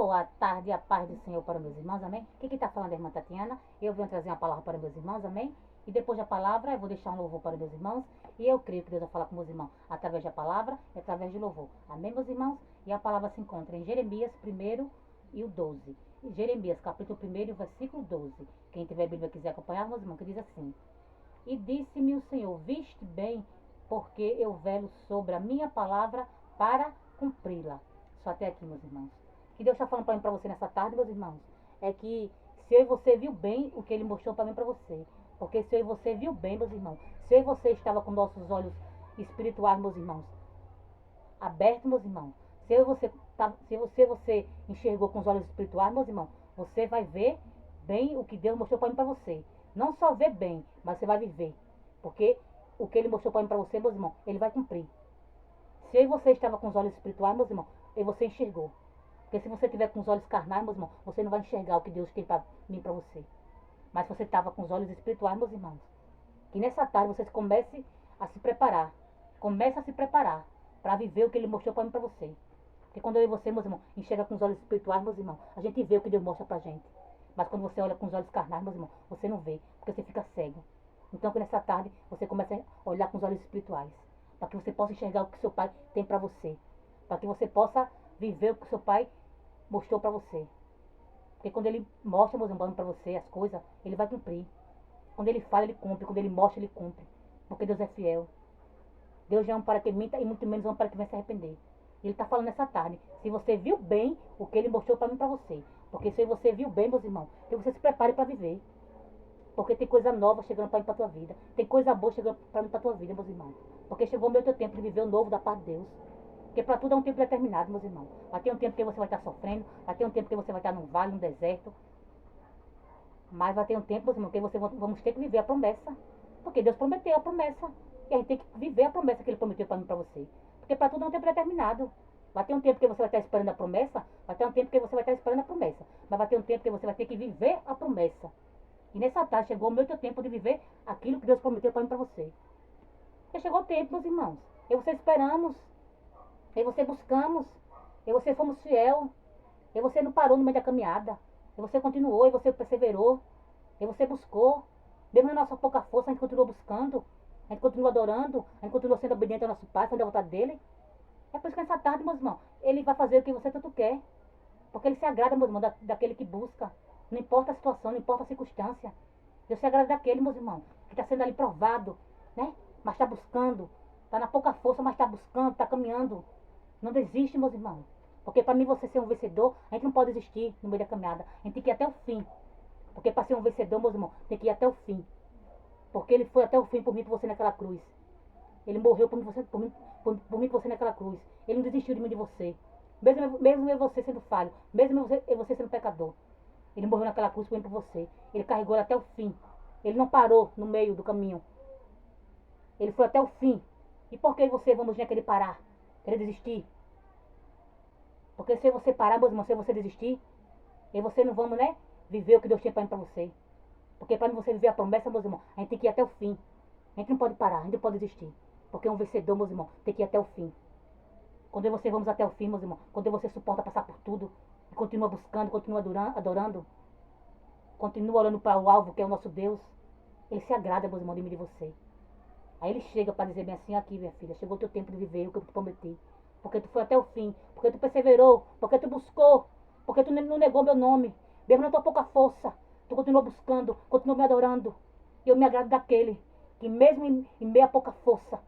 Boa tarde, a paz do Senhor para meus irmãos, amém? Quem está falando é a irmã Tatiana. Eu venho trazer uma palavra para meus irmãos, amém? E depois da palavra, eu vou deixar um louvor para meus irmãos. E eu creio que Deus vai falar com meus irmãos através da palavra e através do louvor. Amém, meus irmãos? E a palavra se encontra em Jeremias 1 e o 12. Jeremias, capítulo 1 e o versículo 12. Quem tiver a Bíblia e quiser acompanhar, meus irmãos, que diz assim: E disse-me o Senhor, viste bem, porque eu velo sobre a minha palavra para cumpri-la. Só até aqui, meus irmãos. O que Deus está falando para você nessa tarde, meus irmãos, é que se eu e você viu bem o que Ele mostrou para mim e para você. Porque se eu e você viu bem, meus irmãos, se eu e você estava com nossos olhos espirituais, meus irmãos, abertos, meus irmãos, se eu e você, você enxergou com os olhos espirituais, meus irmãos, você vai ver bem o que Deus mostrou para mim e para você. Não só ver bem, mas você vai viver. Porque o que Ele mostrou para mim e para você, meus irmãos, Ele vai cumprir. Se eu e você estava com os olhos espirituais, meus irmãos, e você enxergou. Porque se você tiver com os olhos carnais, meus irmãos, você não vai enxergar o que Deus tem para mim e para você. Mas se você estava com os olhos espirituais, meus irmãos, que nessa tarde você comece a se preparar. Comece a se preparar para viver o que Ele mostrou para mim e para você. Porque quando eu e você, meus irmãos, enxerga com os olhos espirituais, meus irmãos, a gente vê o que Deus mostra para a gente. Mas quando você olha com os olhos carnais, meus irmãos, você não vê, porque você fica cego. Então que nessa tarde você comece a olhar com os olhos espirituais. Para que você possa enxergar o que seu Pai tem para você. Para que você possa viver o que seu Pai mostrou para você. Porque quando Ele mostra, meus irmãos, para você as coisas, Ele vai cumprir. Quando Ele fala, Ele cumpre. Quando Ele mostra, Ele cumpre. Porque Deus é fiel. Deus já é um para que minta e muito menos um para que venha se arrepender. Ele está falando nessa tarde. Se você viu bem o que Ele mostrou para mim e para você. Porque se você viu bem, meus irmãos, que você se prepare para viver. Porque tem coisa nova chegando para mim para tua vida. Tem coisa boa chegando para mim para tua vida, meus irmãos. Porque chegou o meu teu tempo de viver o novo da parte de Deus. Porque para tudo é um tempo determinado, meus irmãos. Vai ter um tempo que você vai estar sofrendo. Vai ter um tempo que você vai estar num vale, num deserto. Mas vai ter um tempo, meus irmãos, que você vamos ter que viver a promessa. Porque Deus prometeu a promessa. E a gente tem que viver a promessa que Ele prometeu para mim e para você. Porque para tudo é um tempo determinado. Vai ter um tempo que você vai estar esperando a promessa. Vai ter um tempo que você vai estar esperando a promessa. Mas vai ter um tempo que você vai ter que viver a promessa. E nessa tarde chegou o meu teu tempo de viver aquilo que Deus prometeu para mim e para você. Porque chegou o tempo, meus irmãos. Eu e você esperamos. Eu e você buscamos. Eu e você fomos fiel. Eu e você não parou no meio da caminhada. Eu e você continuou, e você perseverou. Eu e você buscou. Mesmo na nossa pouca força, a gente continuou buscando. A gente continua adorando. A gente continua sendo obediente ao nosso Pai, fazendo a vontade dele. É por isso que nessa tarde, meus irmãos, Ele vai fazer o que você tanto quer. Porque Ele se agrada, meus irmãos, daquele que busca. Não importa a situação, não importa a circunstância. Deus se agrada daquele, meus irmãos, que está sendo ali provado, né? Mas está buscando. Está na pouca força, mas está buscando, está caminhando. Não desiste, meus irmãos. Porque para mim você ser um vencedor, a gente não pode desistir no meio da caminhada. A gente tem que ir até o fim. Porque para ser um vencedor, meus irmãos, tem que ir até o fim. Porque Ele foi até o fim por mim e por você naquela cruz. Ele morreu por mim e por você naquela cruz. Ele não desistiu de mim e de você. Mesmo eu e você sendo falho. Mesmo eu e você sendo pecador. Ele morreu naquela cruz por mim e por você. Ele carregou ela até o fim. Ele não parou no meio do caminho. Ele foi até o fim. E por que você vamos querer parar? Querer desistir? Porque se você parar, meus irmãos, se você desistir, e você não vamos, né, viver o que Deus tinha para mim e para você. Porque para você viver a promessa, meus irmãos, a gente tem que ir até o fim. A gente não pode parar, a gente não pode desistir. Porque um vencedor, meus irmãos, tem que ir até o fim. Quando você vamos até o fim, meus irmãos, quando você suporta passar por tudo, e continua buscando, continua adorando, continua olhando para o alvo que é o nosso Deus, Ele se agrada, meus irmãos, de mim e de você. Aí Ele chega para dizer bem assim: aqui, minha filha, chegou o teu tempo de viver o que eu te prometi. Porque tu foi até o fim, porque tu perseverou, porque tu buscou, porque tu não negou meu nome. Mesmo na tua pouca força, tu continuou buscando, continuou me adorando. E eu me agrado daquele que mesmo em meio a pouca força,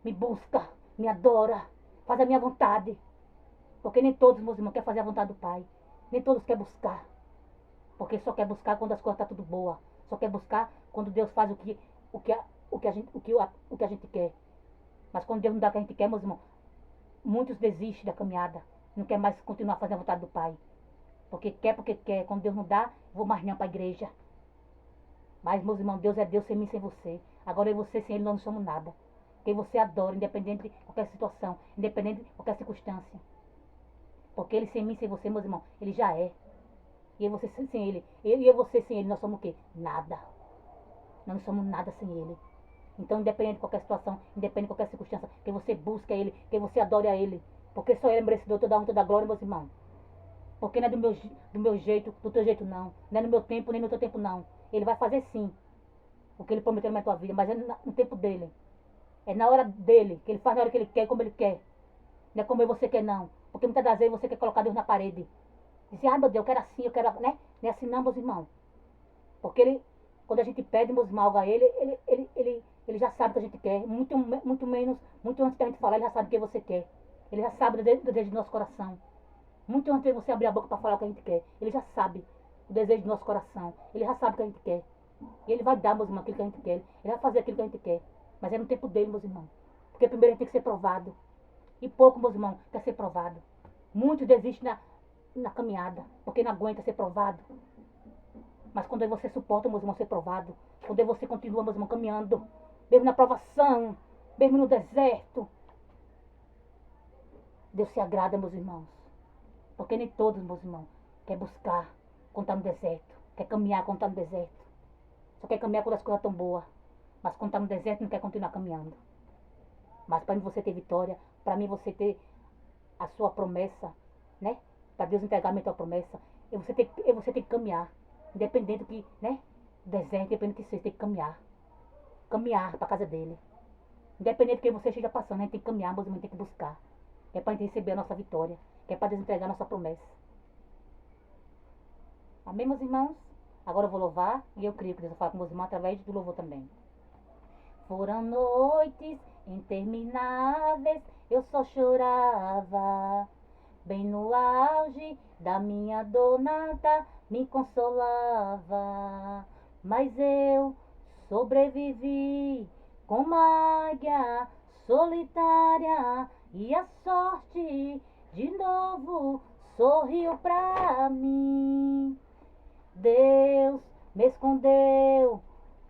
me busca, me adora, faz a minha vontade. Porque nem todos, meus irmãos, querem fazer a vontade do Pai. Nem todos querem buscar. Porque só quer buscar quando as coisas estão tudo boa. Só quer buscar quando Deus faz o que a gente quer. Mas quando Deus não dá o que a gente quer, meus irmãos, muitos desistem da caminhada. Não quer mais continuar fazendo a vontade do Pai. Porque quer. Quando Deus não dá, vou mais não para a igreja. Mas, meus irmãos, Deus é Deus sem mim, sem você. Agora eu e você, sem Ele, nós não somos nada. Porque você adora, independente de qualquer situação, independente de qualquer circunstância. Porque Ele sem mim, sem você, meus irmãos, Ele já é. E eu e você sem Ele. Eu e você sem Ele, nós somos o quê? Nada. Nós não somos nada sem Ele. Então, independente de qualquer situação, independente de qualquer circunstância, que você busque a Ele, que você adore a Ele. Porque só Ele é merecedor toda a honra, toda a glória, meus irmãos. Porque não é do meu jeito, do teu jeito não. Não é no meu tempo, nem no teu tempo não. Ele vai fazer sim o que ele prometeu na tua vida, mas é no tempo dele. É na hora dele, que ele faz na hora que ele quer, como ele quer. Não é como você quer não. Porque muitas das vezes você quer colocar Deus na parede. Dizer, ai meu Deus, eu quero assim, eu quero, né? Não é assim não, meus irmãos. Porque ele, quando a gente pede, meus irmãos, a ele já sabe o que a gente quer. Muito antes da gente falar, ele já sabe o que você quer. Ele já sabe do desejo do nosso coração. Muito antes de você abrir a boca para falar o que a gente quer. Ele já sabe o desejo do nosso coração. Ele já sabe o que a gente quer. E ele vai dar, meus irmãos, aquilo que a gente quer. Ele vai fazer aquilo que a gente quer. Mas é no tempo dele, meus irmãos. Porque primeiro a gente tem que ser provado. E pouco, meus irmãos, quer ser provado. Muitos desistem na caminhada, porque não aguenta ser provado. Mas quando você suporta, meus irmãos, ser provado, quando você continua, meus irmãos, caminhando, mesmo na provação, mesmo no deserto, Deus se agrada, meus irmãos. Porque nem todos, meus irmãos, quer buscar quando está no deserto, quer caminhar quando está no deserto. Só quer caminhar quando as coisas estão boas. Mas quando está no deserto, não quer continuar caminhando. Mas para mim você ter vitória, para mim você ter a sua promessa, né? Para Deus entregar a tua promessa, você tem que caminhar. Independente do que, né? Deserto, independente do que seja, tem que caminhar. Caminhar para a casa dele. Independente do que você esteja passando, a gente tem que caminhar, mas a gente tem que buscar. É para a gente receber a nossa vitória. É para Deus entregar a nossa promessa. Amém, meus irmãos? Agora eu vou louvar e eu creio que Deus vai falar com meus irmãos através do louvor também. Foram noites intermináveis, eu só chorava. Bem no auge da minha dor nada me consolava. Mas eu sobrevivi como águia solitária e a sorte de novo sorriu pra mim. Deus me escondeu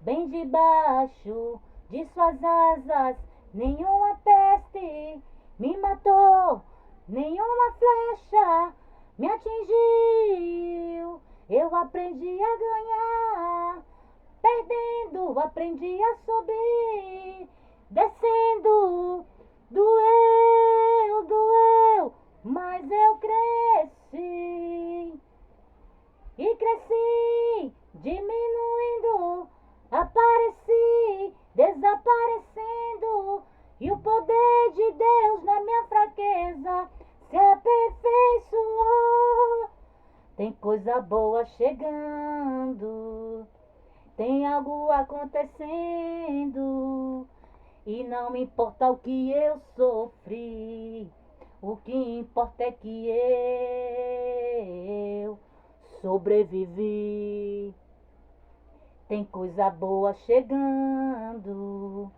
bem debaixo de suas asas, nenhuma peste me matou, nenhuma flecha me atingiu. Eu aprendi a ganhar, perdendo, aprendi a subir, descendo, doeu, mas eu cresci. E cresci, diminuindo, apareci, desaparecendo. E o poder de Deus na minha fraqueza se aperfeiçoou. Tem coisa boa chegando, tem algo acontecendo. E não me importa o que eu sofri, o que importa é que eu sobrevivi. Tem coisa boa chegando,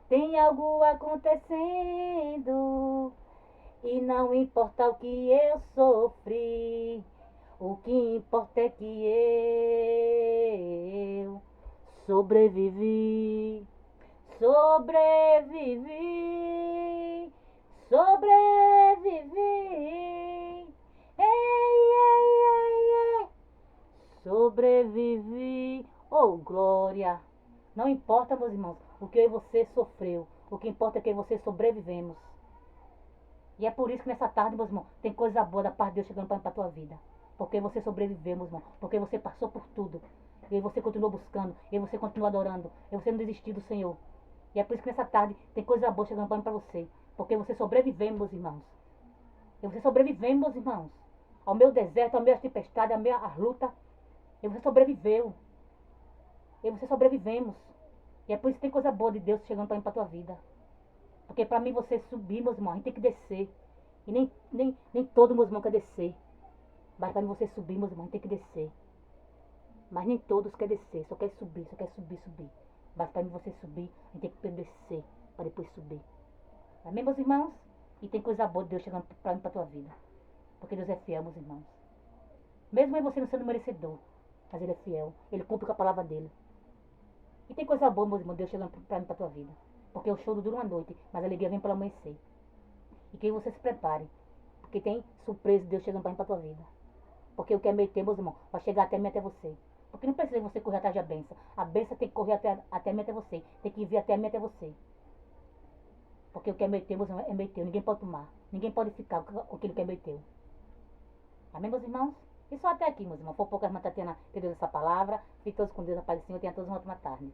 tem algo acontecendo. E não importa o que eu sofri, o que importa é que eu sobrevivi. Sobrevivi, sobrevivi. Ei, ei, ei, ei. Sobrevivi. Oh, glória. Não importa, meus irmãos, o que eu e você sofreu. O que importa é que você sobrevivemos. E é por isso que nessa tarde, meus irmãos, tem coisa boa da parte de Deus chegando para a tua vida. Porque você sobreviveu, meus irmãos. Porque você passou por tudo. E você continuou buscando. E você continuou adorando. E você não desistiu do Senhor. E é por isso que nessa tarde tem coisa boa chegando para você. Porque você sobreviveu, meus irmãos. E você sobreviveu, meus irmãos. Ao meu deserto, ao meu tempestade, à minha luta. E você sobreviveu. E você sobrevivemos. E é por isso que tem coisa boa de Deus chegando para tua vida. Porque para mim você subir, meus irmãos, a gente tem que descer. E nem todo, meus irmãos, quer descer. Mas para mim você subir, meus irmãos, a gente tem que descer. Mas nem todos querem descer, só quer subir, subir. Mas para mim você subir, a gente tem que descer para depois subir. Amém, meus irmãos? E tem coisa boa de Deus chegando para mim, para tua vida. Porque Deus é fiel, meus irmãos. Mesmo você não sendo merecedor, mas Ele é fiel. Ele cumpre com a palavra dele. E tem coisa boa, meus irmãos, Deus chegando para mim, para tua vida. Porque o choro dura uma noite, mas a alegria vem pelo amanhecer. E que você se prepare. Porque tem surpresa de Deus chegando para mim, para tua vida. Porque o que é meio tempo, meus irmãos, vai chegar até mim, até você. Porque não precisa você correr atrás da benção. A benção tem que correr até mim, até você. Tem que vir até mim, até você. Porque o que é meio teu, meus irmãos, é meio teu. Ninguém pode tomar. Ninguém pode ficar com aquilo que é meio teu. Amém, meus irmãos? E só até aqui, meus irmãos. Foi pouco a irmã Tatiana que deu essa palavra. Fique todos com Deus, a paz do Senhor. Tenha todos uma ótima tarde.